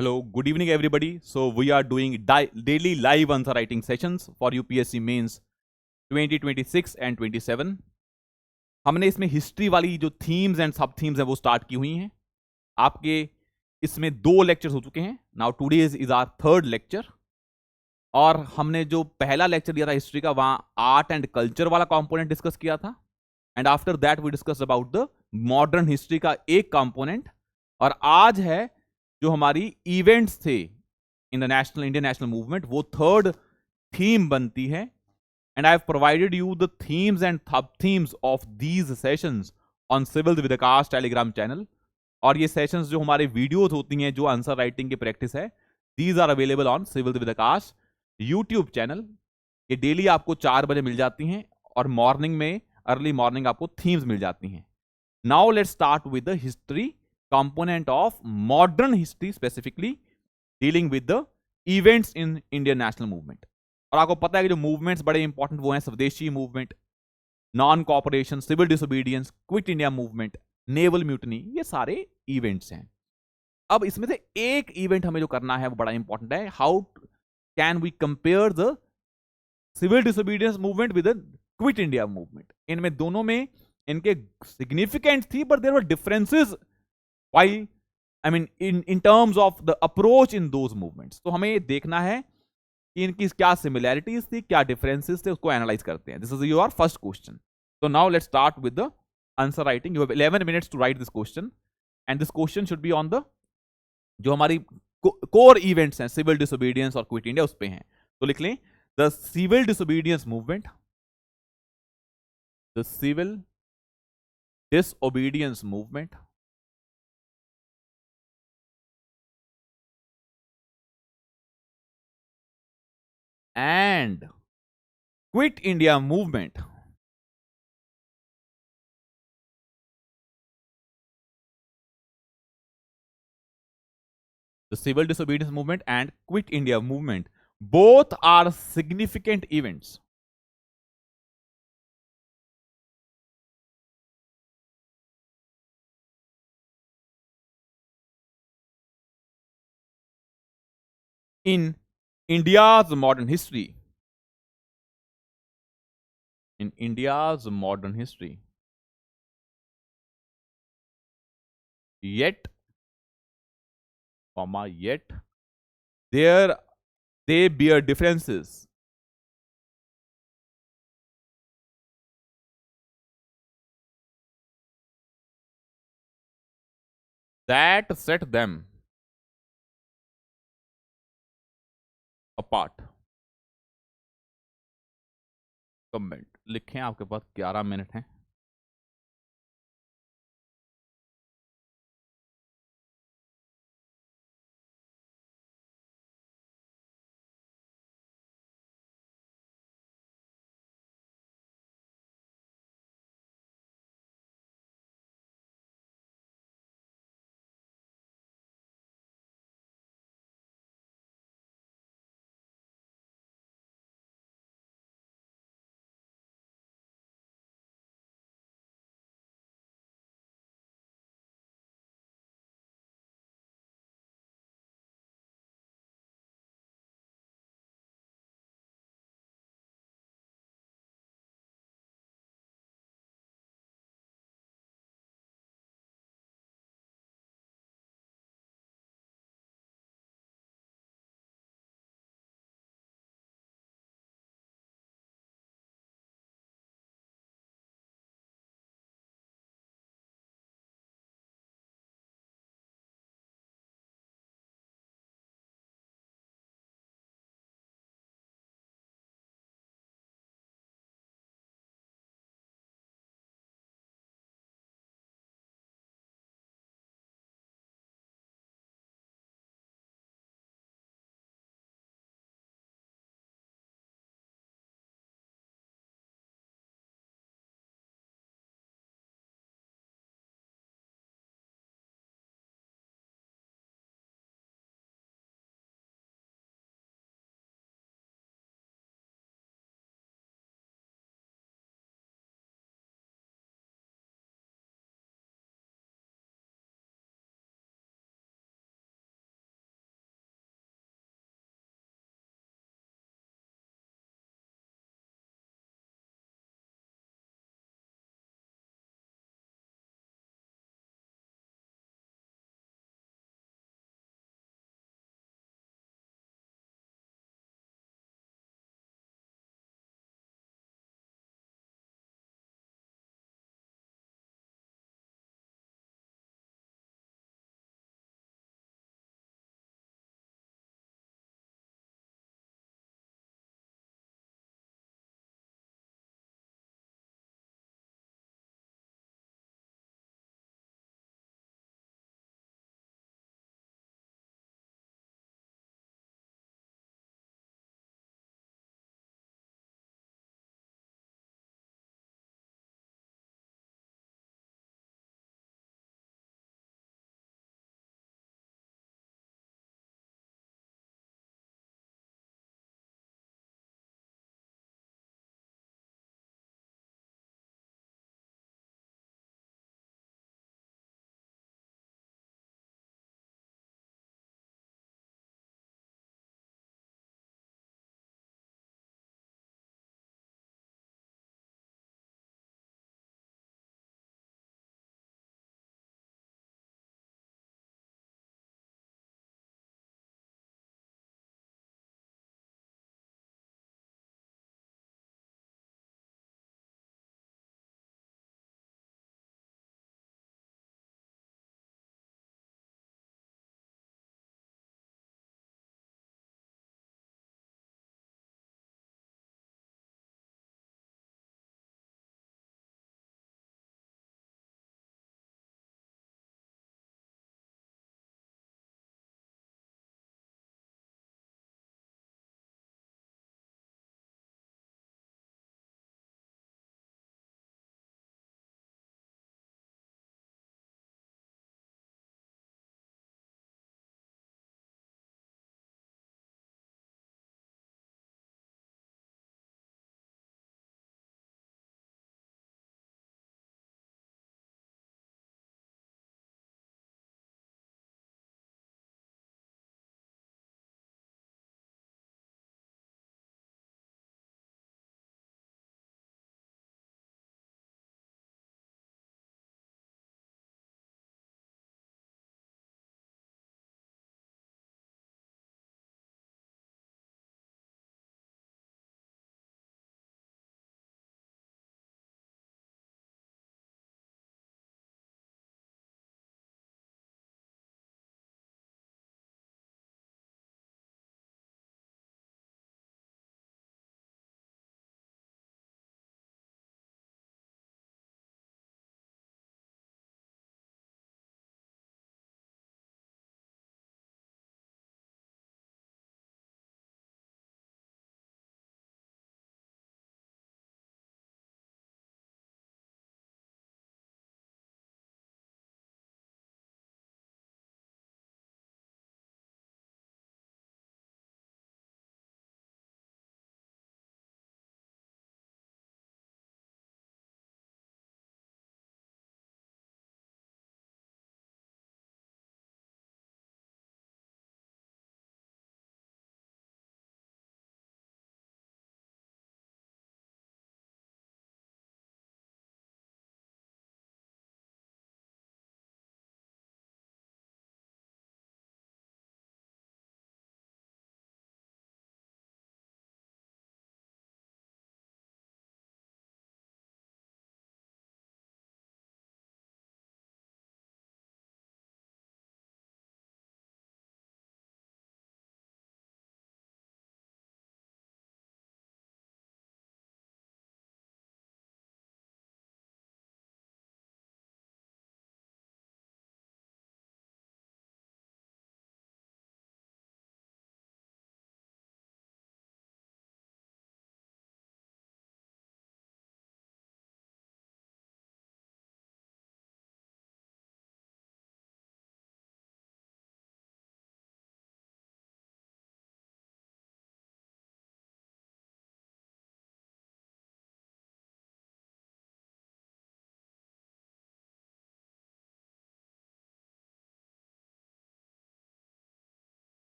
Hello, good evening, everybody. So we are doing daily live answer writing sessions for UPSC Mains 2026 and 27. हमने इसमें history वाली जो themes and सब themes हैं वो स्टार्ट की हुई हैं. आपके इसमें 2 लेक्चर्स हो चुके हैं. Now today is our third lecture. और हमने जो पहला लेक्चर दिया था हिस्ट्री का, वहां आर्ट एंड कल्चर वाला कंपोनेंट डिस्कस किया था. And after that we discuss about the modern history का एक कंपोनेंट. और आज है जो हमारी इवेंट्स थे in the national Indian national movement, वो थर्ड थीम बनती है. And I have provided you the themes and सब themes of these sessions on civil with Akash Telegram channel. और ये सेशंस जो हमारे वीडियोज होती हैं, जो आंसर राइटिंग की प्रैक्टिस है, these are available on civil with Akash YouTube channel. ये डेली आपको 4 बजे मिल जाती हैं और मॉर्निंग में अर्ली मॉर्निंग आपको थीम्स मिल जाती हैं. Now let's start with the history component of modern history, specifically dealing with the events in Indian national movement. और आपको पता है कि जो मूवमेंट्स बड़े इंपॉर्टेंट वो हैं Swadeshi movement, non cooperation, civil disobedience, quit India movement, naval mutiny, ये सारे इवेंट्स हैं. अब इसमें से एक इवेंट हमें जो करना है वो बड़ा इंपॉर्टेंट है. How can we compare the civil disobedience movement with the quit India movement? इनमें दोनों में इनके सिग्निफिकेंट थी, but there were differences. Why? I mean, in terms of the approach in those movements. तो हमें ये देखना है कि इनकी क्या सिमिलैरिटीज थी, क्या डिफरेंसेस थे, उसको एनालाइज करते हैं. This is your first question. So now let's start with the answer writing. You have 11 minutes to write this question, and this question should be on the जो हमारी कोर इवेंट्स हैं, civil disobedience और quit India, उस पे हैं. तो लिख लें the civil disobedience movement, the civil disobedience movement, and Quit India movement. The civil disobedience movement and Quit India movement, both are significant events. In India's modern history. In India's modern history. Yet, there they bear differences. That set them apart. Comment लिखें, आपके पास 11 minute हैं.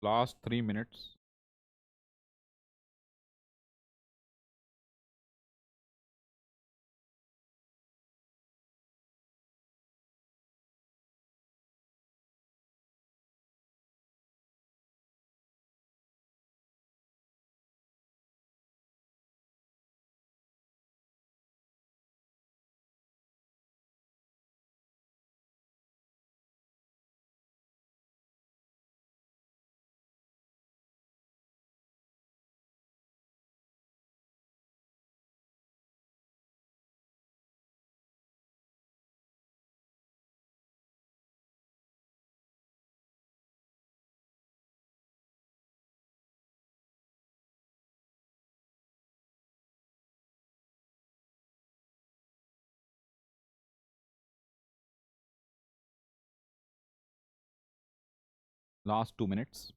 Last 3 minutes. Last 2 minutes.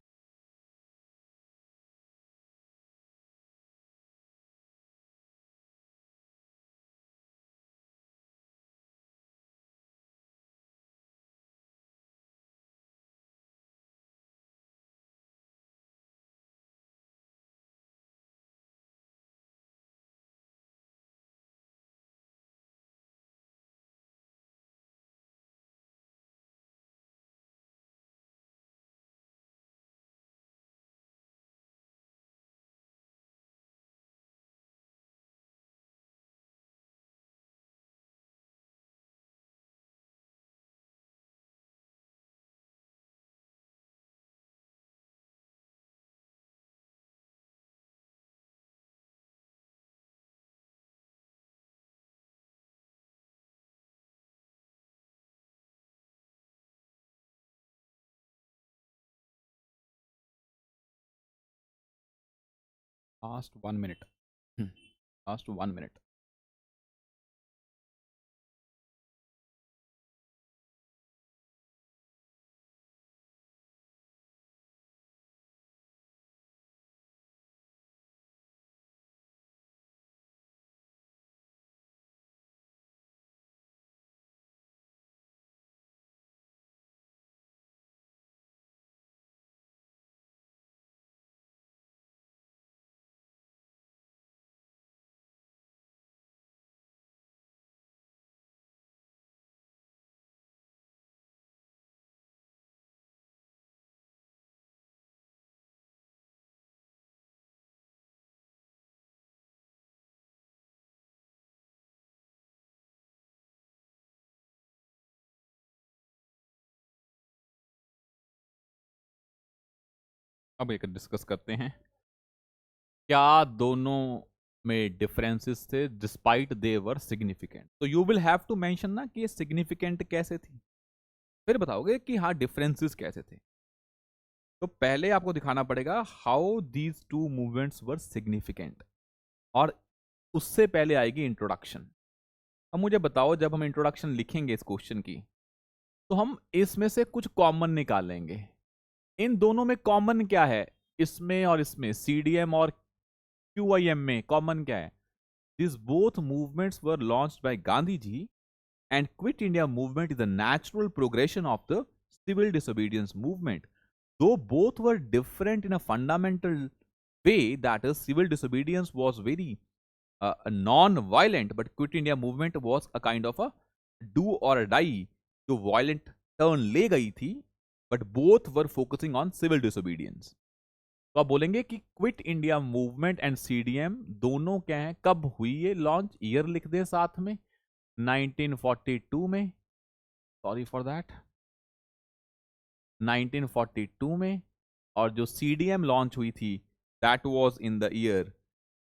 Last 1 minute. Last 1 minute. अब एक discuss करते हैं क्या दोनों में डिफरेंसेस थे डिस्पाइट दे वर सिग्निफिकेंट। तो you will have to mention ना कि ये सिग्निफिकेंट कैसे थी, फिर बताओगे कि हाँ डिफरेंसेस कैसे थे। तो पहले आपको दिखाना पड़ेगा how these two movements were significant, और उससे पहले आएगी इंट्रोडक्शन। अब मुझे बताओ जब हम इंट्रोडक्शन लिखेंगे इस क्वेश्चन की तो हम इसमें से कुछ कॉमन निकालेंगे। इन दोनों में कॉमन क्या है, इसमें और इसमें, सीडीएम और क्यूआईएम में कॉमन क्या है? These both movements were launched by Gandhiji, and Quit India movement is a natural progression of the civil disobedience movement. Though both were different in a fundamental way, that is, civil disobedience was very non-violent, but Quit India movement was a kind of a do or die, जो violent turn ले गई थी, but both were focusing on civil disobedience. तो आप बोलेंगे कि quit India movement and CDM दोनों क्या है, कब हुई है लॉन्च, ईयर लिख दे साथ में, 1942 में, सॉरी फॉर दैट, 1942 में। और जो सीडीएम लॉन्च हुई थी that was in the year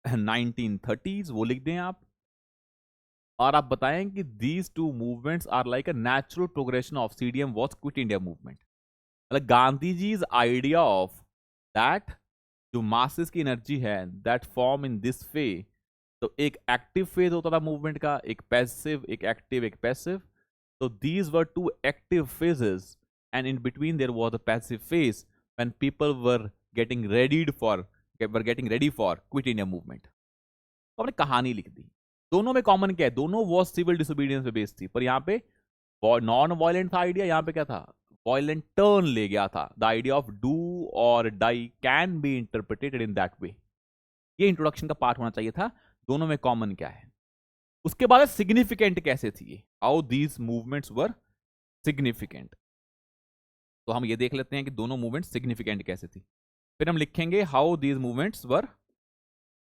1930s, वो लिख दें आप। और आप बताएं कि these two movements are like a natural progression of CDM was quit India movement. मतलब Gandhi ji idea of that जो मासेस की एनर्जी है that form in this phase, तो एक एक्टिव फेज होता था मूवमेंट का, एक पैसिव, एक एक्टिव, एक पैसिव। तो these were two active phases and in between there was a passive phase when people were getting ready for quit India movement. तो हमने कहानी लिख दी। दोनों में कॉमन क्या है, दोनों वॉज सिविल डिसोबीडियंस पे बेस्ड थी, पर यहाँ पे नॉन वायलेंट था आइडिया, यहाँ पे क्या था, वॉयलेंट टर्न ले गया था. The idea of do or die can be interpreted in that way. ये इंट्रोडक्शन का पार्ट होना चाहिए था. दोनों में कॉमन क्या है. उसके बाद सिग्निफिकेंट कैसे थी, how these movements were significant. तो हम ये देख लेते हैं कि दोनों मूवमेंट सिग्निफिकेंट कैसे थी. फिर हम लिखेंगे how these movements were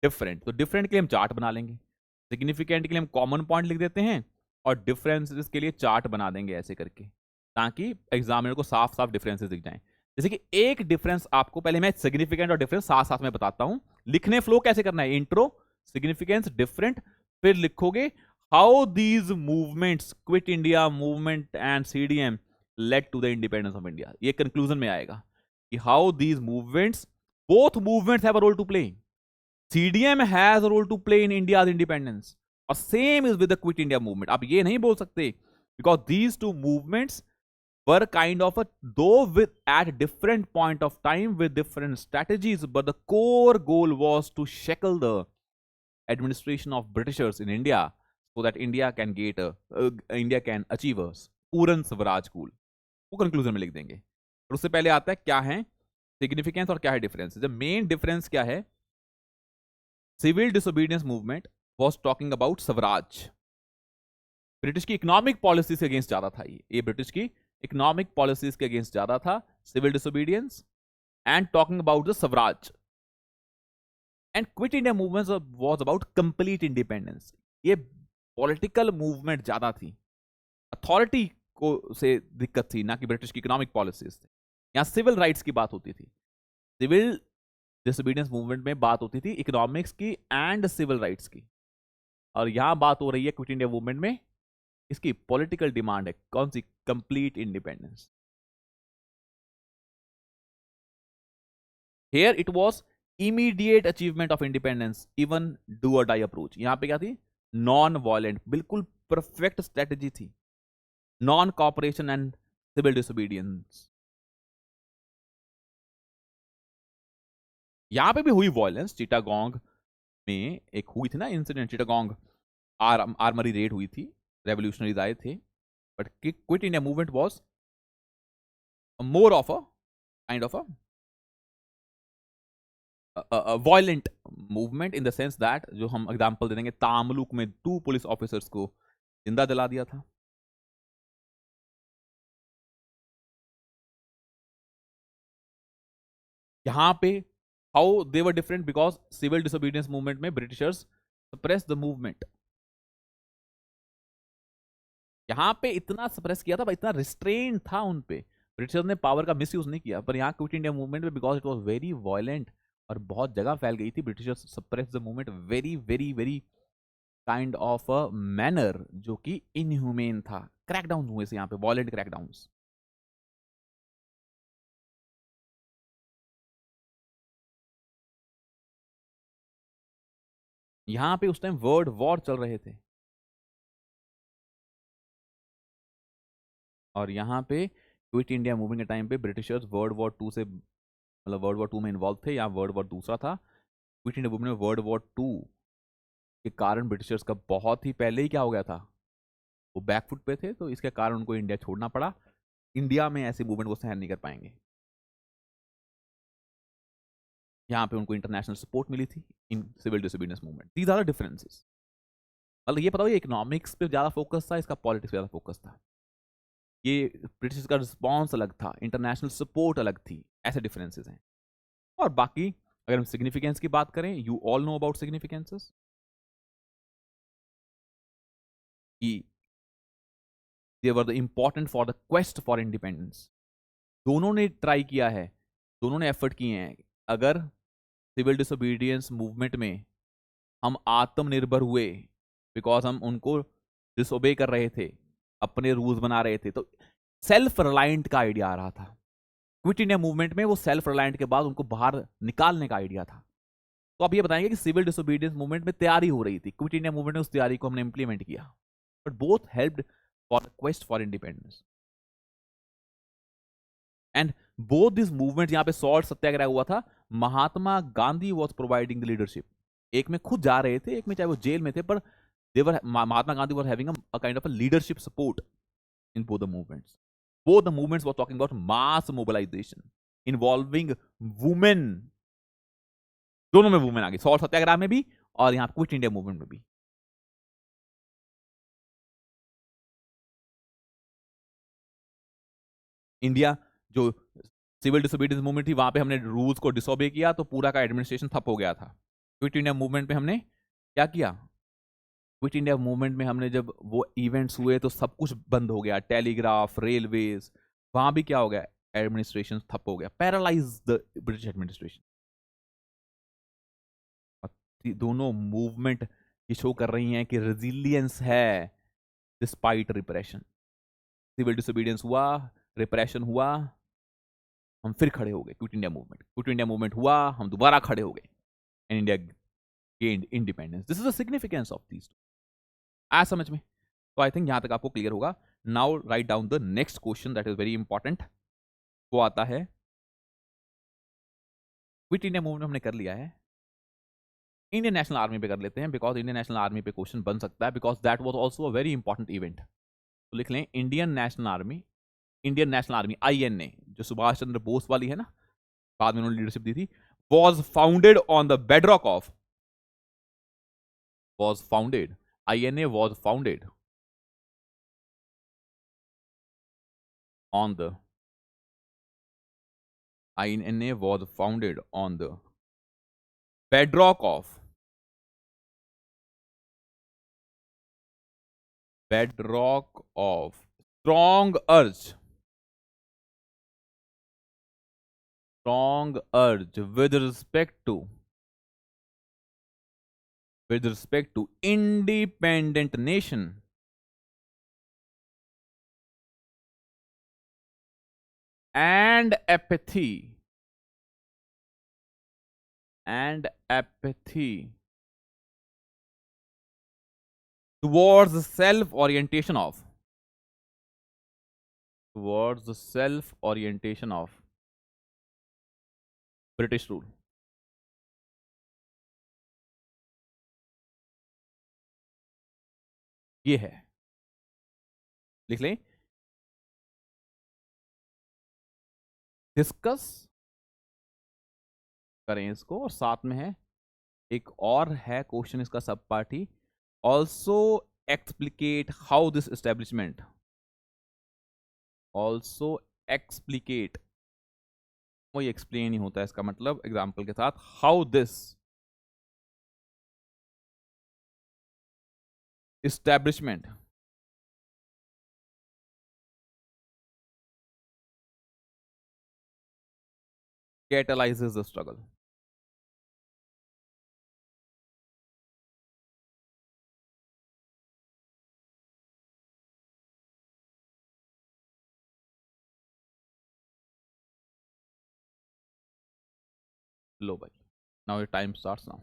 different. तो डिफरेंट के लिए हम चार्ट बना लेंगे, सिग्निफिकेंट के लिए हम कॉमन पॉइंट लिख देते हैं, और डिफरेंसेस के लिए चार्ट बना देंगे ऐसे करके, ताकि एग्जामिनर को साफ साफ डिफरेंसेस दिख जाएं. जैसे कि एक डिफरेंस आपको, पहले मैं सिग्निफिकेंट और डिफरेंस साथ साथ में बताता हूं. लिखने फ्लो कैसे करना है, इंट्रो, सिग्निफिकेंस, डिफरेंट, फिर लिखोगे how these movements, quit India movement and CDM led to the independence of India. ये कंक्लूजन में आएगा कि how these movements, both movements have a role to play. CDM has a role to play in India's independence. और same is with the Quit India movement. आप ये नहीं बोल सकते because these two movements were kind of a, though with at different point of time with different strategies, but the core goal was to shackle the administration of Britishers in India so that India can get India can achieve a पूर्ण Swaraj cool. वो conclusion में लिख देंगे. और उससे पहले आता है क्या है सिग्निफिकेंस और क्या है डिफरेंस. जब मेन डिफरेंस क्या है, civil disobedience movement was talking about swaraj. British की इकोनॉमिक पॉलिसीज के अगेंस्ट ज्यादा था. ये ब्रिटिश की इकोनॉमिक पॉलिसीज के अगेंस्ट ज्यादा था, civil disobedience, and talking about the swaraj. And quit India movement was about complete independence. ये पॉलिटिकल मूवमेंट ज्यादा थी, अथॉरिटी को से दिक्कत थी, ना कि ब्रिटिश की इकोनॉमिक पॉलिसीज थे. यहां सिविल राइट्स की बात होती थी. सिविल डिसोबीडियंस मूवमेंट में बात होती थी इकोनॉमिक्स की एंड सिविल राइट्स की, और यहां बात हो रही है क्विट इंडिया मूवमेंट में इसकी पॉलिटिकल डिमांड है. कौन सी, complete independence. Here it was immediate achievement of independence even do or die approach. यहां पे क्या थी, नॉन वायलेंट, बिल्कुल परफेक्ट स्ट्रेटेजी थी, non cooperation and civil disobedience. यहां पे भी हुई वॉयलेंस. चिटागोंग में एक हुई थी ना इंसिडेंट, चिटागोंग आर्मरी रेड हुई थी, रेवोल्यूशनरीज आए थे, but quit India movement was more of a kind of a violent movement in the sense that, जो हम एग्जांपल दे देंगे, तामलुक में 2 पुलिस ऑफिसर्स को जिंदा जला दिया था. यहां पे how they were different, because civil disobedience movement में ब्रिटिशर्स सप्रेस द मूवमेंट. यहां पे इतना सप्रेस किया था, इतना रिस्ट्रेन था उन पे, ब्रिटिशर्स ने पावर का मिसयूज नहीं किया. पर यहाँ क्विट इंडिया मूवमेंट में because it was very violent और बहुत जगह फैल गई थी, Britishers suppress the movement very very very kind of a manner जो कि इनह्यूमेन था. क्रैकडाउन हुए से यहाँ पे, वायलेंट क्रैकडाउन्स. यहाँ पे उस टाइम वर्ल्ड वॉर चल रहे थे, और यहाँ पे क्विट इंडिया मूवमेंट के टाइम पे ब्रिटिशर्स वर्ल्ड वॉर 2 से, मतलब वर्ल्ड वॉर 2 में इन्वॉल्व थे, या वर्ल्ड वॉर दूसरा था. क्विट इंडिया मूवमेंट में वर्ल्ड वॉर 2 के कारण ब्रिटिशर्स का बहुत ही पहले ही क्या हो गया था, वो बैकफुट पे थे, तो इसके कारण उनको इंडिया छोड़ना पड़ा. इंडिया में ऐसे मूवमेंट को सहन नहीं कर पाएंगे. यहाँ पे उनको इंटरनेशनल सपोर्ट मिली थी in civil disobedience movement. These are the differences. मतलब ये पता हो, ये इकोनॉमिक्स पे ज्यादा फोकस था, इसका पॉलिटिक्स पे ज्यादा फोकस था. ये ब्रिटिश का रिस्पॉन्स अलग था, इंटरनेशनल सपोर्ट अलग थी, ऐसे डिफरेंसेस हैं. और बाकी अगर हम सिग्निफिकेंस की बात करें, you all know about significances, कि they were the important for the quest for independence. दोनों ने ट्राई किया है, दोनों ने एफर्ट किए हैं. अगर सिविल डिसोबीडियंस मूवमेंट में हम आत्मनिर्भर हुए, बिकॉज हम उनको डिसोबे कर रहे थे, अपने रूल्स बना रहे थे, तो सेल्फ रिलायंट का आइडिया आ रहा था. क्विट इंडिया मूवमेंट में वो सेल्फ रिलायंट के बाद उनको बाहर निकालने का आइडिया था. तो आप ये बताएंगे कि सिविल डिसोबीडियंस मूवमेंट में तैयारी हो रही थी, क्विट इंडिया मूवमेंट में उस तैयारी को हमने इंप्लीमेंट किया, but both helped for quest for independence. And both this movement, यहाँ पे सॉल्ट सत्याग्रह हुआ था, Mahatma Gandhi was providing the leadership. एक में खुद जा रहे थे, एक में चाहे वो जेल में थे, पर Mahatma Gandhi were having a kind of a leadership support in both the movements. Both the movements were talking about mass mobilization involving women. दोनों में वुमेन आ गई, सॉल्ट सत्याग्रह में भी और यहां क्विट इंडिया मूवमेंट में भी. इंडिया जो सिविल डिसोबीडियंस मूवमेंट थी, वहां पे हमने रूल्स को डिसोबे किया तो पूरा का एडमिनिस्ट्रेशन ठप हो गया था. क्विट इंडिया मूवमेंट में हमने क्या किया? क्विट इंडिया मूवमेंट में हमने जब वो इवेंट्स हुए तो सब कुछ बंद हो गया, टेलीग्राफ, रेलवेज, वहां भी क्या हो गया? एडमिनिस्ट्रेशन ठप हो गया, पैरालाइज द ब्रिटिश एडमिनिस्ट्रेशन. दोनों मूवमेंट ये शो कर रही हैं कि रेजिलियंस है डिस्पाइट रिप्रेशन. सिविल डिसोबीडियंस हुआ, रिप्रेशन हुआ, हम फिर खड़े हो गए. Quit India movement, quit India movement हुआ, हम दोबारा खड़े हो गए, and India gained independence. This is the significance of these. आ समझ में? तो आई थिंक यहां तक आपको क्लियर होगा. Now write down the next question that is very important. वो आता है, क्विट इंडिया मूवमेंट हमने कर लिया है, इंडियन नेशनल आर्मी पे कर लेते हैं, बिकॉज इंडियन नेशनल आर्मी पे क्वेश्चन बन सकता है, because that was also a very important event. तो लिख लें Indian National army, Indian National army INA, जो सुभाष चंद्र बोस वाली है ना, बाद में उन्होंने लीडरशिप दी थी, was founded on the bedrock of, was founded, INA was founded on the, INA was founded on the bedrock of, bedrock of strong urge, strong urge with respect to, with respect to independent nation and apathy, and apathy towards the self orientation of, towards the self orientation of British rule. ये है, लिख लें, discuss करें इसको, और साथ में है एक और है क्वेश्चन इसका सब पार्ट ही, also explicate how this establishment, also explicate, वही एक्सप्लेन ही होता है इसका मतलब एग्जाम्पल के साथ, how this establishment catalyzes the struggle. लो भाई, now your time starts now.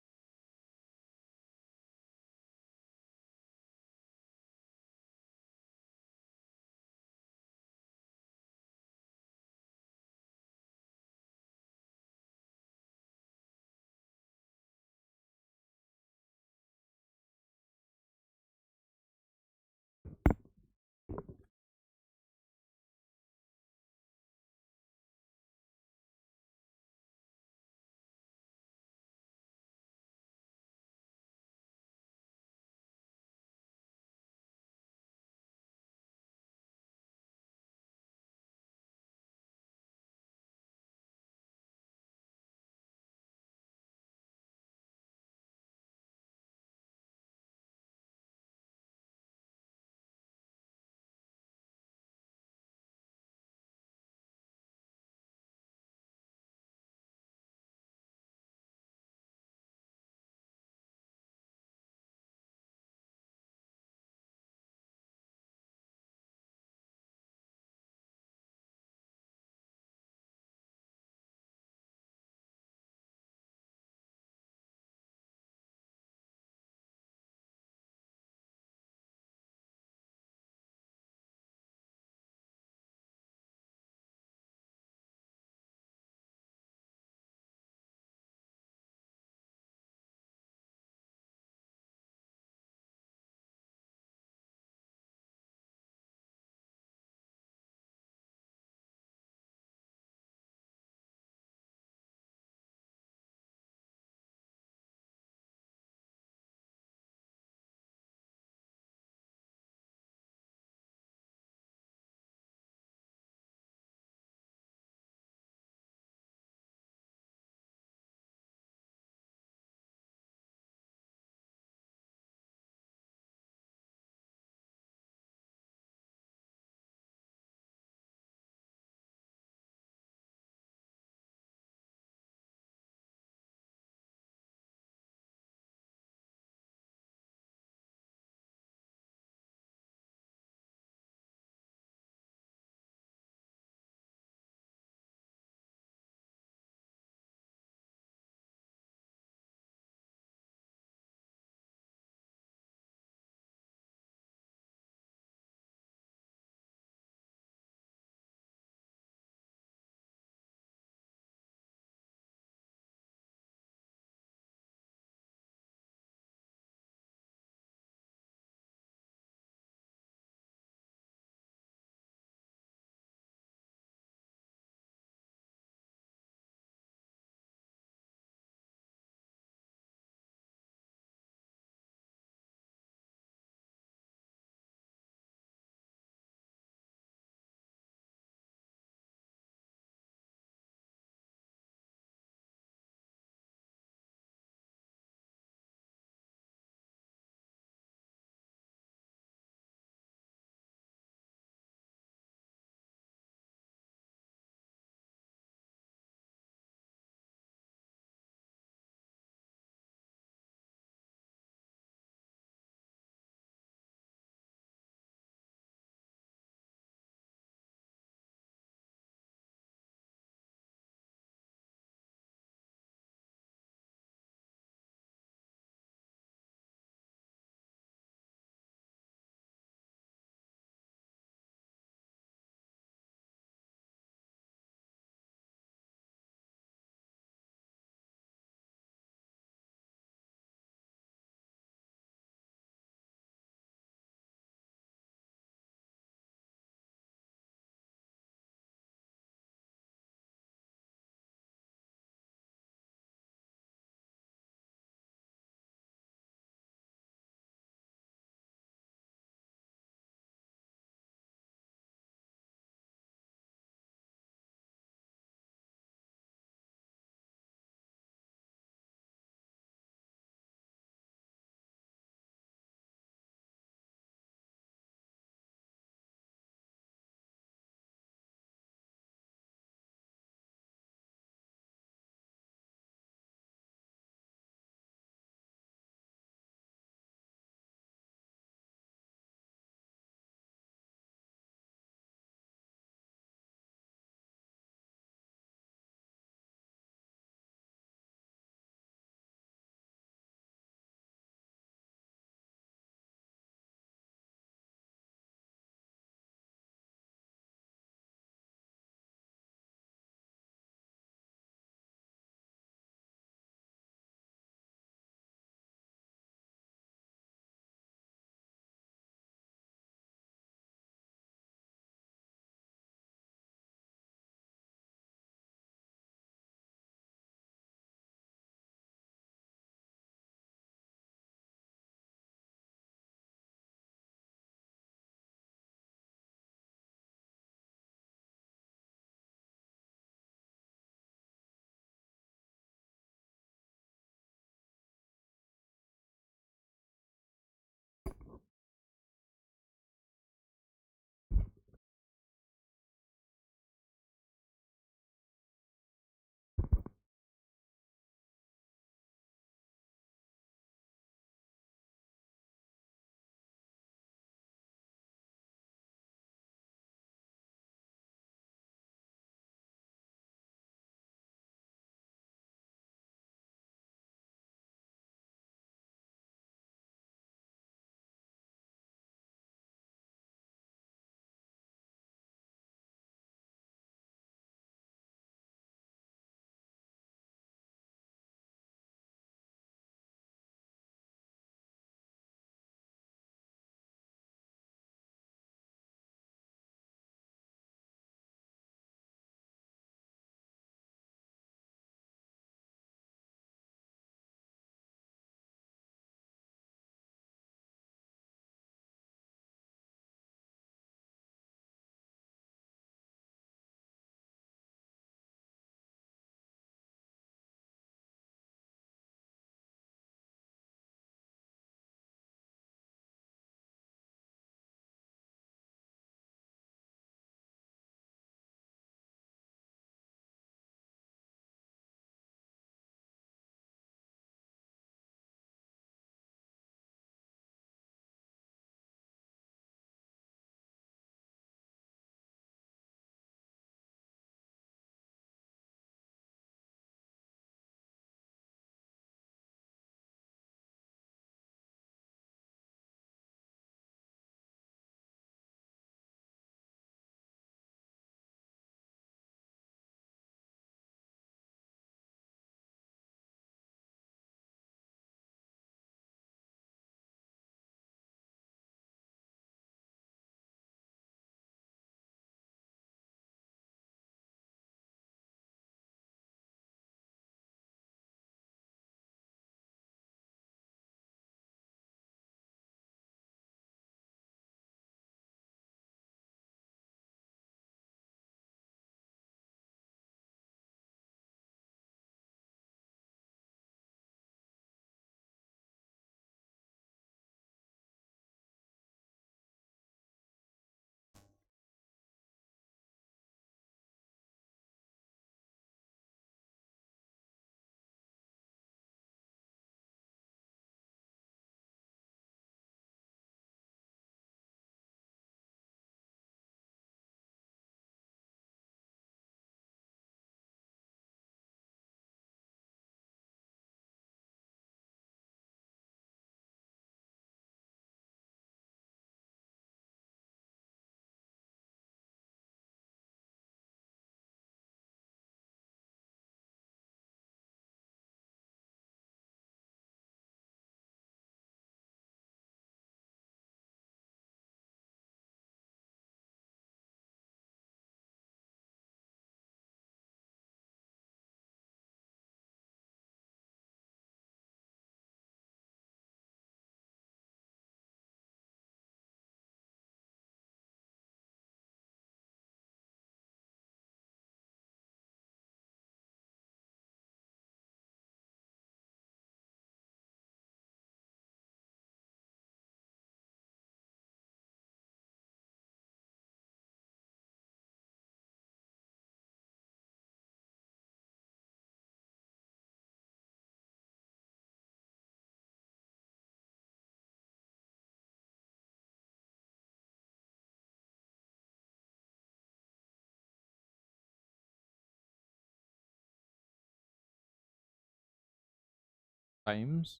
Times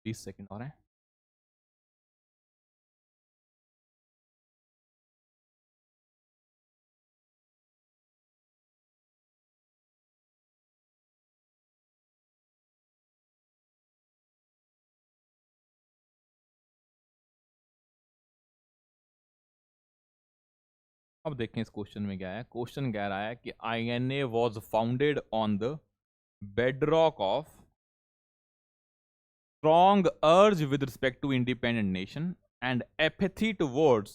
20 second और है। अब देखें इस क्वेश्चन में क्या है। क्वेश्चन कह रहा है कि INA was founded on the bedrock of strong urge with respect to independent nation and apathy towards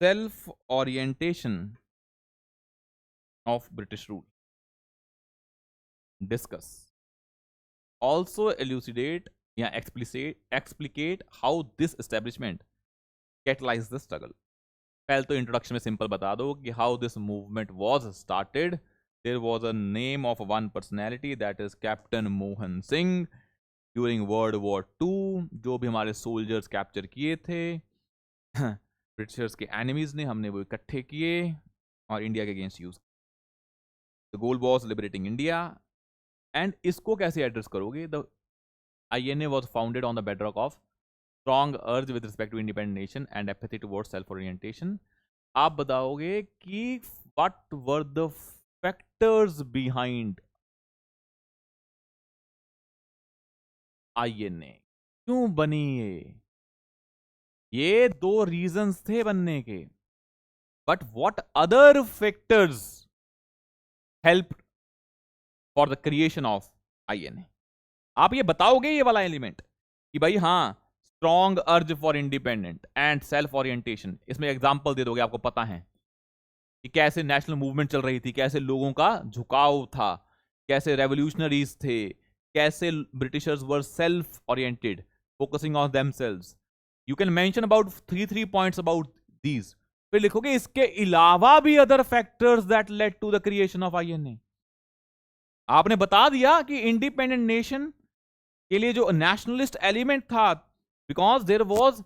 self orientation of British rule. Discuss. Also elucidate या explicate how this establishment catalyzed the struggle. पहले तो introduction में simple बता दो कि how this movement was started. There was a name of one personality that is captain Mohan Singh during world war 2। जो भी हमारे सोल्जर्स कैप्चर किए थे ब्रिटिशर्स के एनिमीज ने, हमने वो इकट्ठे किए और इंडिया के against use. The goal was liberating India. And इसको कैसे एड्रेस करोगे? The INA was founded on the bedrock of strong urge with respect to independent nation and apathy towards self orientation. आप बताओगे कि what were the factors behind INA, क्यों बनी ये दो रीजंस थे बनने के। But what other factors help for the creation of INA? आप ये बताओगे ये वाला एलिमेंट कि भाई हाँ, strong urge for independent and self orientation. इसमें एग्जांपल दे दोगे, आपको पता है कि कैसे नेशनल मूवमेंट चल रही थी, कैसे लोगों का झुकाव था, कैसे रेवोल्यूशनरीज थे, कैसे Britishers were self oriented, focusing on themselves. You can mention about three points about these. फिर लिखोगे इसके अलावा भी other factors that led to the creation of INA. आपने बता दिया कि इंडिपेंडेंट नेशन के लिए जो नेशनलिस्ट एलिमेंट था, because there was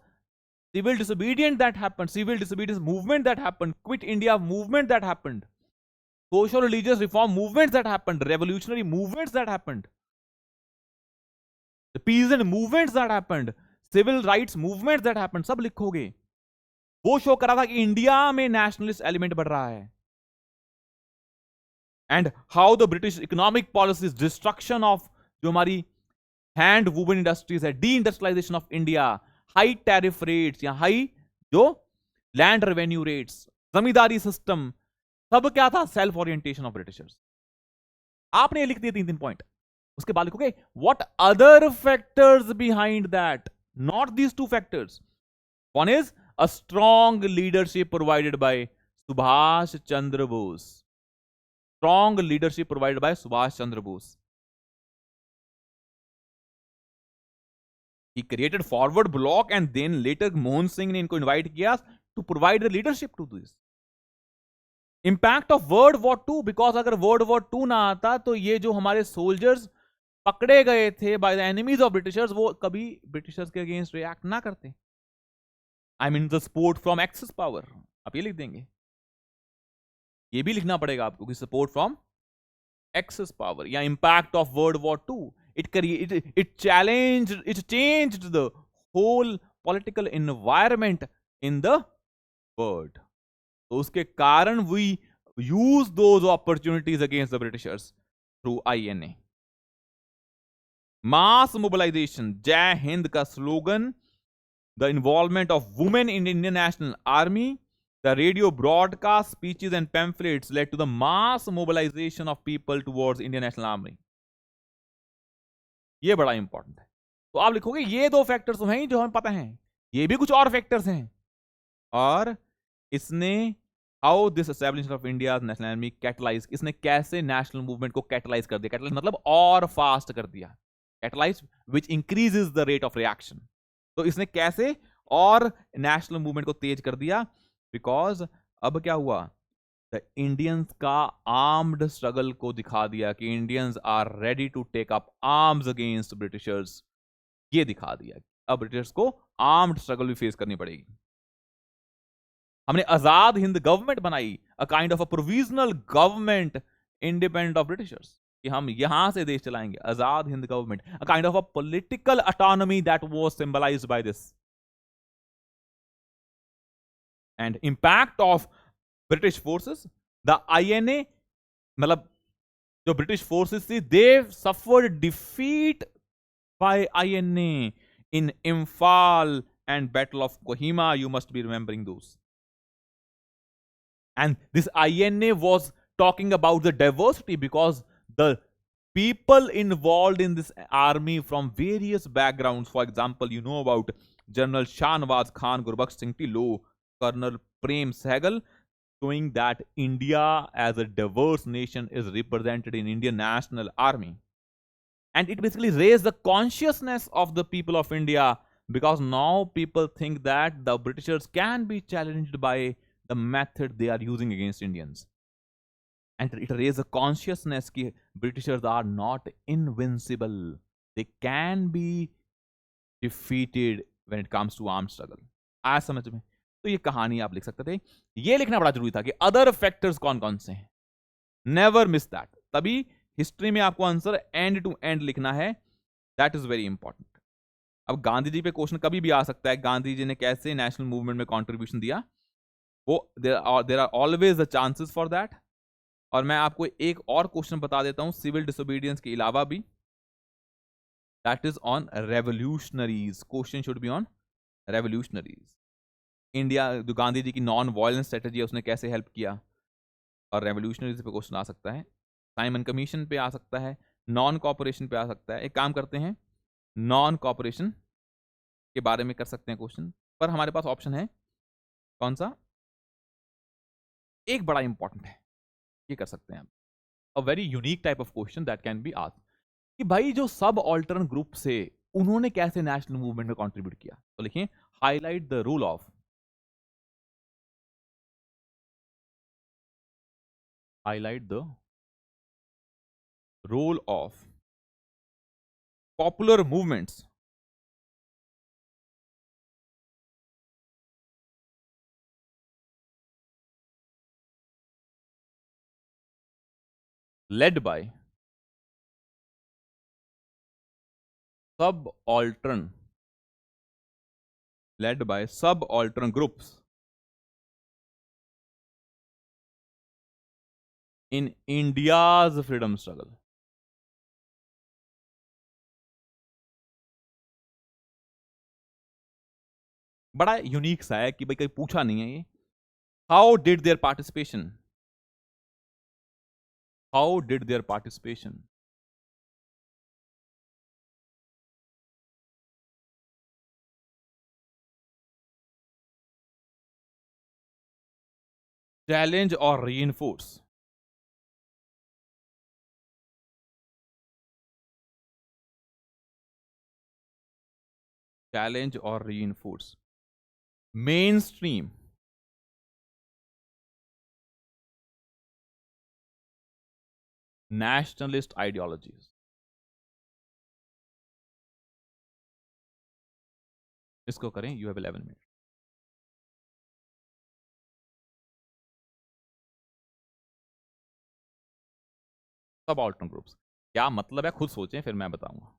civil disobedience that happened, civil disobedience movement that happened, quit India movement that happened, social religious reform movements that happened, revolutionary movements that happened, the peasant movements that happened, civil rights movements that happened, सब लिखोगे। वो show करा था कि India में nationalist element बढ़ रहा है। And how the British economic policies, destruction of जो हमारी हैंड वुवन इंडस्ट्रीज है, deindustrialization of India, high tariff rates या हाई जो land revenue rates, zamindari system, सब क्या था? Self orientation of Britishers. आपने लिख दिए 3 पॉइंट। उसके बाद लिखोगे what other factors behind that, not these 2 factors. One is a strong leadership provided by Subhash Chandra Bose. Strong leadership provided by Subhash Chandra Bose. He created forward block and then later Mohan Singh ने इनको invite किया to provide the leadership to this. Impact of World War II, because अगर World War II ना आता तो ये जो हमारे सोल्जर्स पकड़े गए थे by the enemies of Britishers, वो कभी ब्रिटिशर्स के अगेंस्ट रिएक्ट ना करते। I mean the support from Axis power। आप ये लिख देंगे, ये भी लिखना पड़ेगा आपको कि सपोर्ट फ्रॉम एक्सेस पावर या impact of world war 2। it changed the whole political environment in the world। तो उसके कारण we use those opportunities against the Britishers through INA। Mass mobilization, Jai Hind का slogan, the involvement of women in Indian National Army, the radio broadcast, speeches and pamphlets led to the mass mobilization of people towards Indian National Army। ये बड़ा important है। तो आप लिखोगे ये 2 factors तो हैं जो हमें पता हैं, ये भी कुछ और फैक्टर्स हैं। और इसने how this establishment of India national army catalyse, इसने कैसे नेशनल मूवमेंट को कैटलाइज कर दिया। कैटलाइज मतलब और फास्ट कर दिया, catalyse which increases the rate of reaction. तो इसने कैसे और नेशनल मूवमेंट को तेज कर दिया, बिकॉज अब क्या हुआ, द इंडियंस का आर्म्ड स्ट्रगल को दिखा दिया कि Indians are ready to take up arms against Britishers. ये दिखा दिया अब ब्रिटिशर्स को आर्म्ड स्ट्रगल भी फेस करनी पड़ेगी। हमने आजाद हिंद गवर्नमेंट बनाई, a kind of a provisional government independent of Britishers. कि हम यहां से देश चलाएंगे, Azad Hind government, a kind of a political autonomy that was symbolised by this. And impact of British forces, the INA, मतलब जो ब्रिटिश फोर्सेस थी, they suffered defeat by INA in Imphal and Battle of Kohima. You must be remembering those. And this INA was talking about the diversity because the people involved in this army from various backgrounds, for example, you know about General Shahnawaz Khan, Gurbaksh Singh Tillo, Colonel Prem Sehgal, showing that India as a diverse nation is represented in Indian National Army. And it basically raised the consciousness of the people of India, because now people think that the Britishers can be challenged by the method they are using against Indians. And it raised a consciousness that Britishers are not invincible. They can be defeated when it comes to armed struggle. आज समझ में? तो ये कहानी आप लिख सकते थे। ये लिखना बड़ा जरूरी था कि अदर फैक्टर्स कौन कौन से हैं। Never miss that. तभी हिस्ट्री में आपको आंसर एंड टू एंड लिखना है। That is very important. अब गांधी जी पे क्वेश्चन कभी भी आ सकता है, गांधी जी ने कैसे नेशनल मूवमेंट में कंट्रीब्यूशन दिया, वो there are always the chances for that. और मैं आपको एक और क्वेश्चन बता देता हूं सिविल डिसोबीडियंस के अलावा भी, that is on revolutionaries. Question should be on revolutionaries. India जो गांधी जी की नॉन वायलेंस स्ट्रेटेजी है उसने कैसे हेल्प किया, और रेवोल्यूशनरीज पे क्वेश्चन आ सकता है, साइमन कमीशन पे आ सकता है, नॉन कॉपरेशन पे आ सकता है। एक काम करते हैं, नॉन कॉपरेशन के बारे में कर सकते हैं क्वेश्चन, पर हमारे पास ऑप्शन है कौन सा, एक बड़ा इंपॉर्टेंट है, ये कर सकते हैं। A very unique type of question that can be asked कि भाई जो सब ऑल्टर्न ग्रुप से उन्होंने कैसे नेशनल मूवमेंट में कंट्रीब्यूट किया। तो लिखिए, highlight the role of, highlight the role of popular movements led by subaltern groups in India's freedom struggle. बड़ा यूनिक सा है कि भाई कहीं पूछा नहीं है ये। How did their participation, how did their participation challenge or reinforce, challenge or reinforce mainstream nationalist ideologies. इसको करें, you have 11 minute. Subaltern groups क्या मतलब है खुद सोचें, फिर मैं बताऊंगा।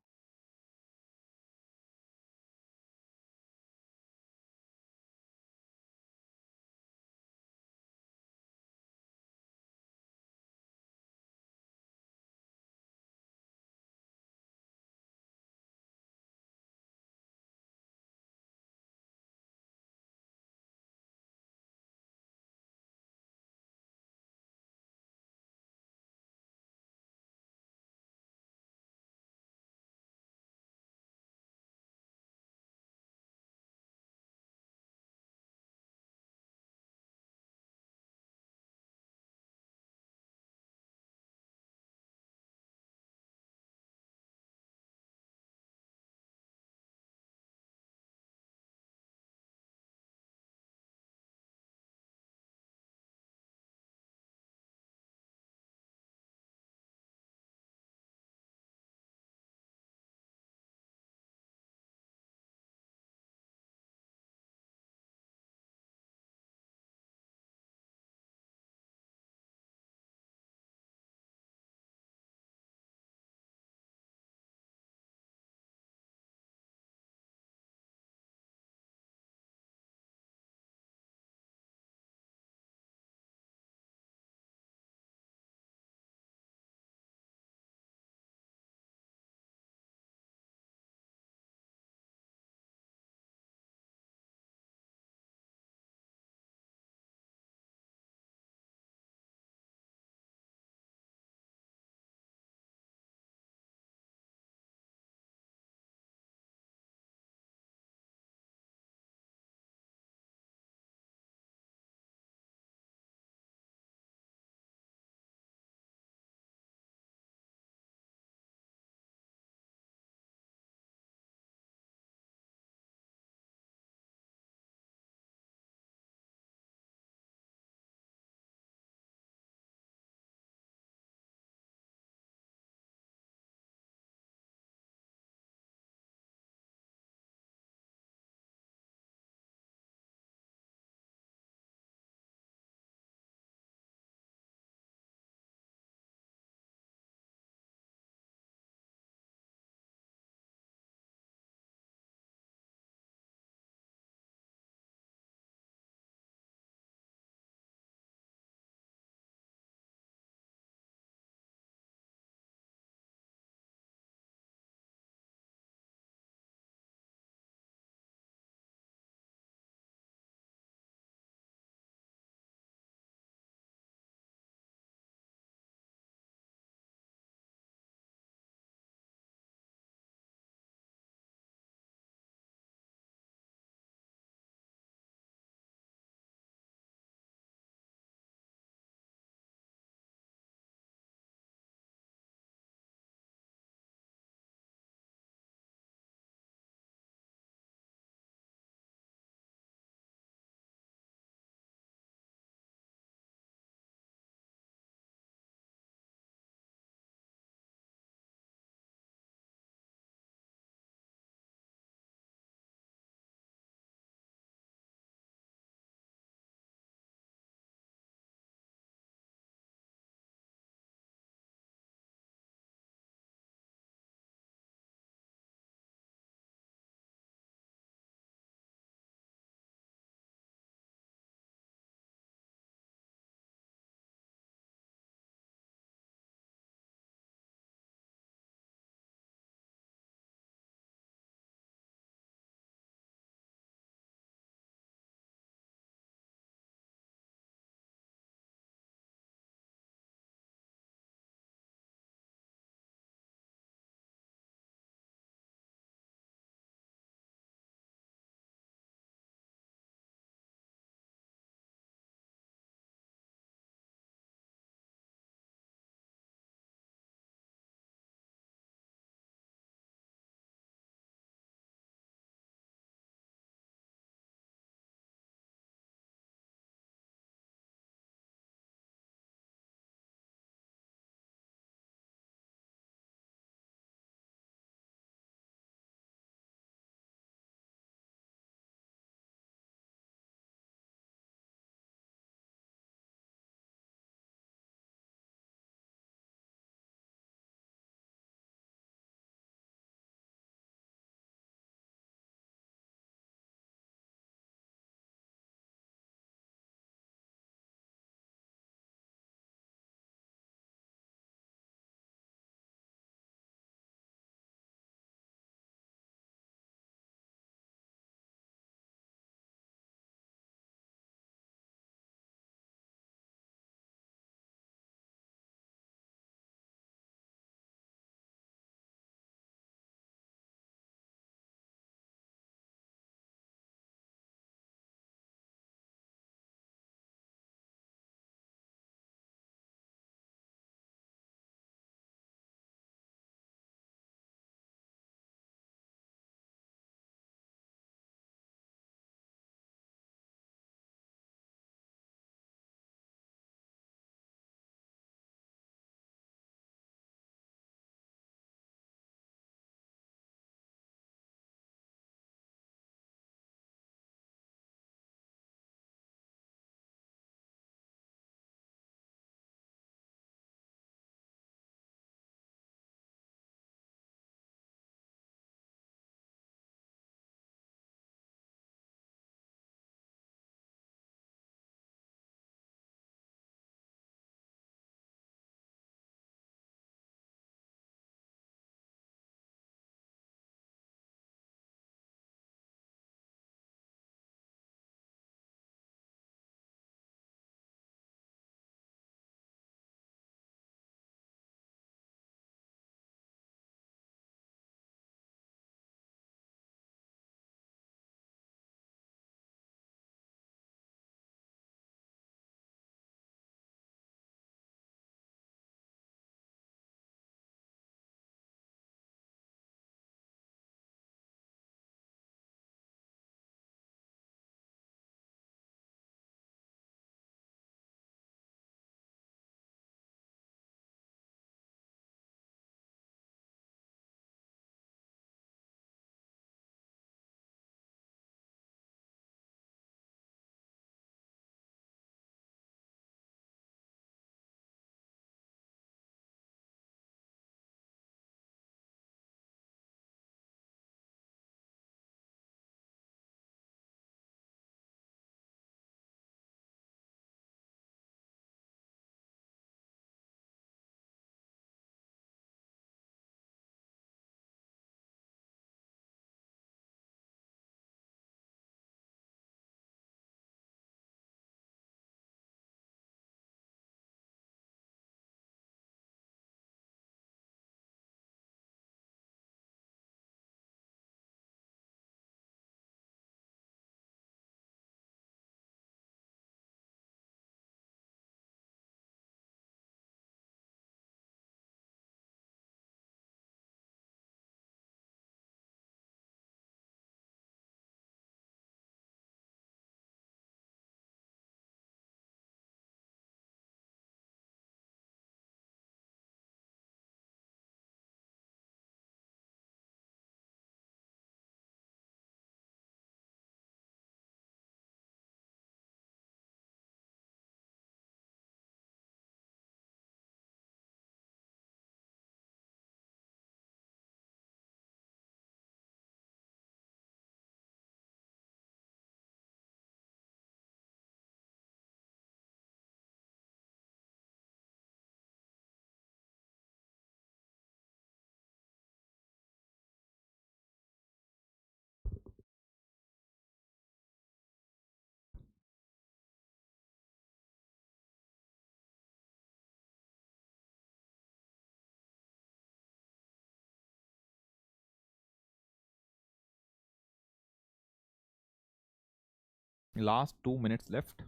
Last 2 minutes left.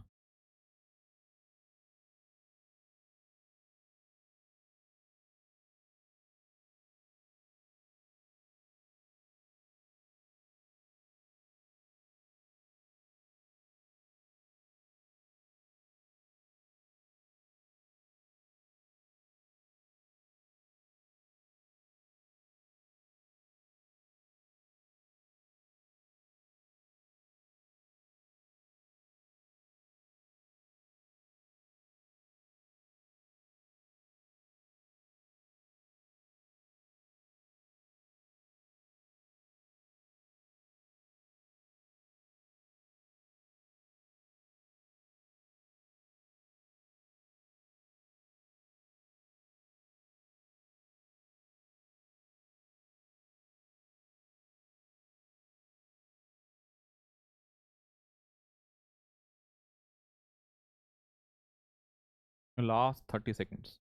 Last 30 seconds.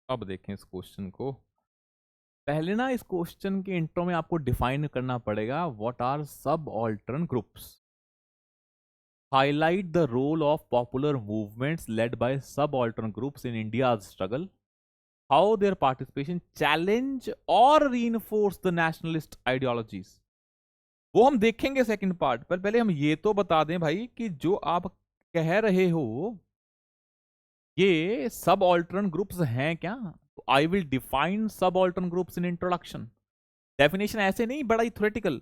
अब देखें इस क्वेश्चन को। पहले ना इस क्वेश्चन के इंट्रो में आपको डिफाइन करना पड़ेगा व्हाट आर सब ऑल्टर्न groups. Highlight the role of popular movements led by subaltern groups in India's struggle. How their participation challenge or reinforce the nationalist ideologies. वो हम देखेंगे सेकंड पार्ट पर, पहले हम ये तो बता दें भाई कि जो आप कह रहे हो ये सब ऑल्टर्न ग्रुप्स हैं क्या। आई विल डिफाइन सब ऑल्टर्न ग्रुप्स इन इंट्रोडक्शन। डेफिनेशन ऐसे नहीं, बड़ा ही थ्योरेटिकल,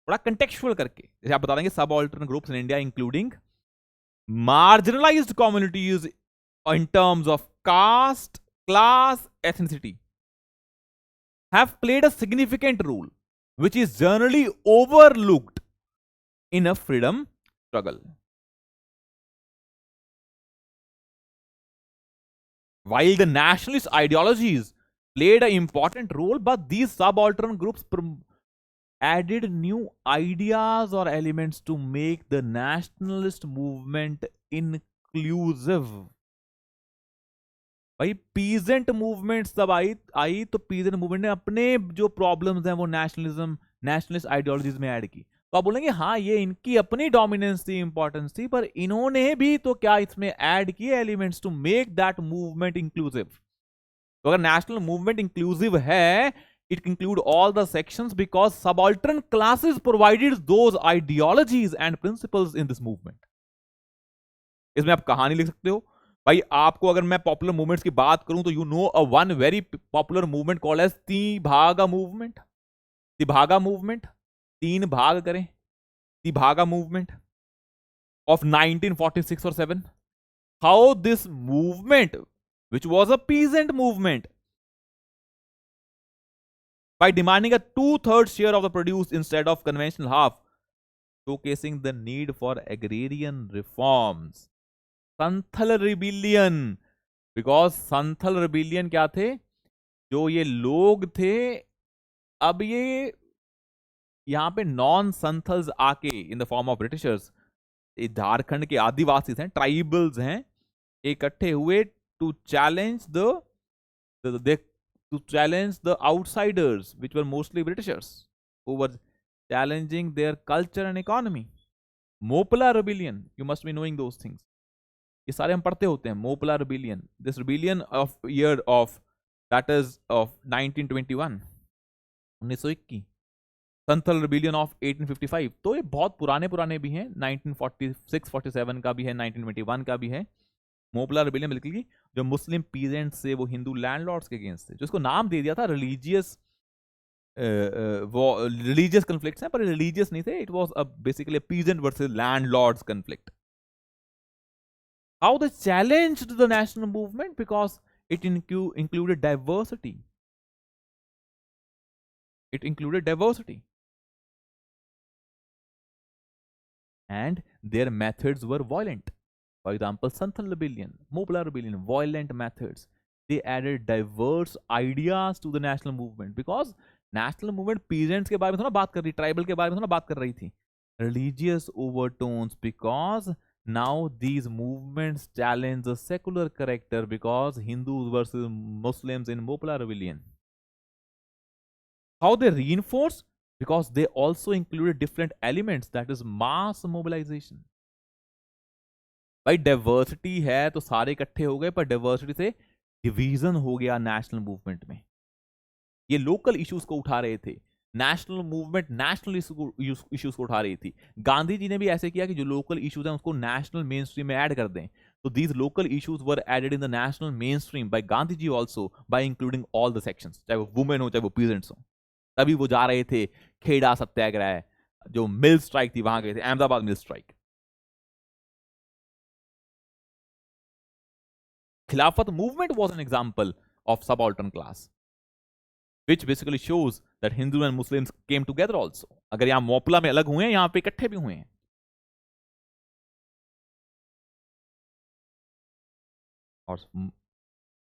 बड़ा कंटेक्चुअल करके। जैसे आप बता देंगे subaltern groups in India including marginalized communities in terms of caste, class, ethnicity have played a significant role, which is generally overlooked in a freedom struggle. While the nationalist ideologies played an important role, but these subaltern groups added new ideas or elements to make the nationalist movement inclusive. भाई peasant movement सब आई तो peasant movement ने अपने जो problems हैं वो nationalist ideologies में add की। तो आप बोलेंगे हाँ ये इनकी अपनी डोमिनेंस थी, इंपॉर्टेंस थी, पर इन्होंने भी तो क्या इसमें ऐड किए elements to make that movement inclusive. तो अगर नेशनल मूवमेंट इंक्लूसिव है, it include all the sections because subaltern classes provided those ideologies and principles in this movement. इसमें आप कहानी लिख सकते हो भाई। आपको अगर मैं पॉपुलर मूवमेंट्स की बात करूं तो you know a one very popular movement called as Tebhaga movement. Tebhaga movement, 3 भाग करें, Tebhaga movement of 1946 or 7. How this movement, which was a peasant movement, by demanding a 2/3 share of the produce instead of conventional half, showcasing the need for agrarian reforms. Santhal rebellion, because Santhal rebellion क्या थे, जो ये लोग थे, अब ये यहां पे नॉन संथल्स आके in the form of Britishers, Jharkhand के आदिवासी हैं, ट्राइबल्स हैं, इकट्ठे हुए to challenge to challenge the outsiders, which were mostly Britishers, who were challenging their culture and economy. Mopala rebellion, you must be knowing those things. ये सारे हम पढ़ते होते हैं। Moplah rebellion, this rebellion of year of that is of 1921, 1921। Santhal rebellion of 1855। तो ये बहुत पुराने भी हैं, 1946 47 का भी है, 1921 का भी है। मोपला रिबिलियन बिल्कुल जो मुस्लिम पीजेंट्स से वो हिंदू लैंडलॉर्ड्स के अगेंस्ट थे, जिसको नाम दे दिया था रिलीजियस रिलीजियस कन्फ्लिक्ट्स हैं, पर रिलीजियस नहीं थे, it was basically peasant versus landlords conflict. How they challenged the national movement, because It included diversity. It included diversity. And their methods were violent. For example, Santhal rebellion, Mopla rebellion, violent methods. They added diverse ideas to the national movement because national movement peasants के बारे में थोड़ा बात कर रही, tribal के बारे में थोड़ा बात कर रही थी. Religious overtones because now these movements challenge the secular character because Hindus versus Muslims in Mopla rebellion. How they reinforce? Because they also included different elements, that is mass mobilization. भाई diversity है तो सारे इकट्ठे हो गए, पर diversity से division हो गया नेशनल मूवमेंट में. ये लोकल इश्यूज को उठा रहे थे, नेशनल मूवमेंट नेशनल इश्यूज को उठा रही थी. गांधी जी ने भी ऐसे किया कि जो लोकल इश्यूज हैं उसको नेशनल मेन स्ट्रीम में ऐड कर दें. तो these local issues were added in the national mainstream by Gandhi ji also by including all the sections, चाहे वो वुमेन हो चाहे वो पीजेंट्स हो. तभी वो जा रहे थे खेड़ा सत्याग्रह, जो मिल स्ट्राइक थी वहां गए थे, अहमदाबाद मिल स्ट्राइक. खिलाफत movement was an example of subaltern class, which basically shows that Hindu and Muslims came together also. अगर यहाँ मोपला में अलग हुए हैं, यहाँ पे इकट्ठे भी हुए हैं. और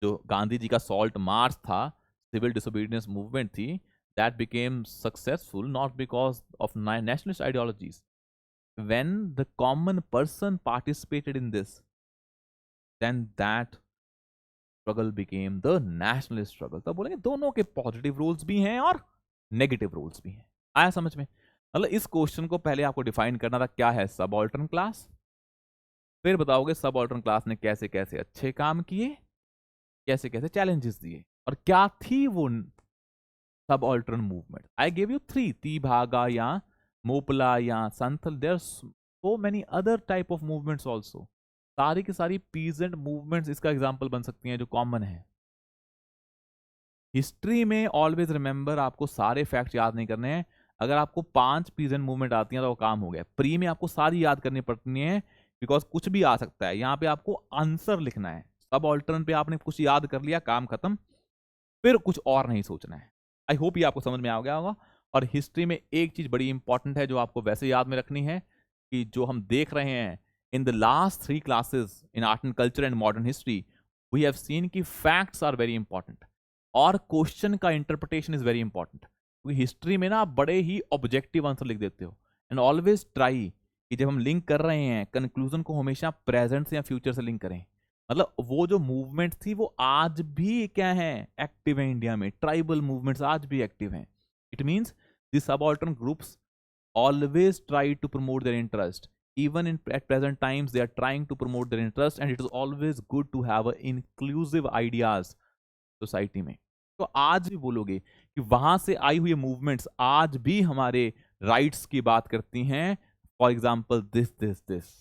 जो गांधी जी का सॉल्ट मार्च था, सिविल डिसोबीडियंस मूवमेंट थी, that became successful not because of nationalist ideologies. When the common person participated in this, then that struggle became the nationalist struggle. तब बोलेंगे दोनों के पॉजिटिव रोल्स भी हैं और नेगेटिव रोल्स भी हैं. आया समझ में? मतलब इस क्वेश्चन को पहले आपको डिफाइन करना था, क्या है सबऑल्टर्न क्लास, फिर बताओगे सबऑल्टर्न क्लास ने कैसे कैसे अच्छे काम किए, कैसे कैसे चैलेंजेस दिए, और क्या थी वो subaltern movement. I give you 3, Tebhaga या मोपला या Santhal. There so many other type of movements also. सारी की सारी पीजेंट मूवमेंट्स इसका एग्जाम्पल बन सकती हैं जो कॉमन है. हिस्ट्री में ऑलवेज रिमेंबर, आपको सारे फैक्ट्स याद नहीं करने हैं. अगर आपको 5 पीजेंट मूवमेंट आती हैं तो वो काम हो गया. प्री में आपको सारी याद करनी पड़ती है बिकॉज कुछ भी आ सकता है. यहाँ पे आपको आंसर लिखना है. सब ऑल्टर्न पे आपने कुछ याद कर लिया, काम खत्म, फिर कुछ और नहीं सोचना है. आई होप ये आपको समझ में आ गया होगा. और हिस्ट्री में एक चीज बड़ी इंपॉर्टेंट है जो आपको वैसे याद में रखनी है, कि जो हम देख रहे हैं in the last 3 classes in art and culture and modern history, we have seen कि facts are very important और क्वेश्चन का इंटरप्रिटेशन इज वेरी इंपॉर्टेंट. क्योंकि हिस्ट्री में ना आप बड़े ही ऑब्जेक्टिव आंसर लिख देते हो. एंड ऑलवेज ट्राई कि जब हम लिंक कर रहे हैं कंक्लूजन को हमेशा प्रेजेंट से या फ्यूचर से लिंक करें. मतलब वो जो मूवमेंट थी वो आज भी क्या है, एक्टिव है इंडिया में. ट्राइबल मूवमेंट्स आज भी एक्टिव हैं. It means the subaltern groups always try to promote their interest. Even at present times, they are trying to promote their interest, and it is always good to have a inclusive ideas society में. तो आज भी बोलोगे कि वहां से आई हुई movements आज भी हमारे राइट्स की बात करती हैं. फॉर एग्जाम्पल दिस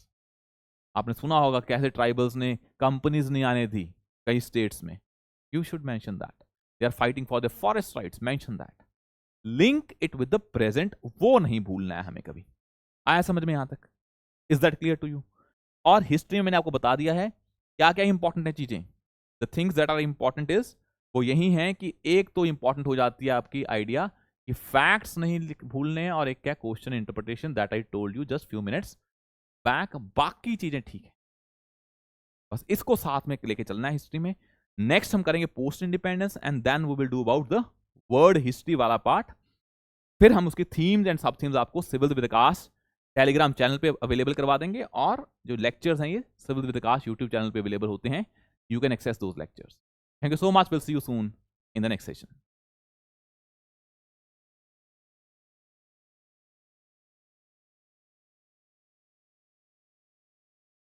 आपने सुना होगा कैसे ट्राइबल्स ने कंपनीज नहीं आने दी कई स्टेट्स में. You should mention that. They are fighting for the forest rights. Mention that. Link it with the present, वो नहीं भूलना है हमें कभी. आया समझ में यहां तक? Is that clear to you? और हिस्ट्री में मैंने आपको बता दिया है क्या क्या इंपॉर्टेंट है चीजें. The things that are important is वो यही है कि एक तो इंपॉर्टेंट हो जाती है आपकी आइडिया कि फैक्ट्स नहीं भूलने, और एक क्या question interpretation that I told you just few minutes back. बाकी चीजें ठीक है, बस इसको साथ में लेके चलना है हिस्ट्री में. नेक्स्ट हम करेंगे post independence and then we will do about the world history वाला पार्ट. फिर हम उसकी थीम्स एंड सब थीम्स आपको civil with Akash Telegram channel पे अवेलेबल करवा देंगे, और जो लेक्चर्स हैं ये civil with Akash YouTube channel पे अवेलेबल होते हैं. You can access those lectures. Thank you so much. Will see you soon in the next session.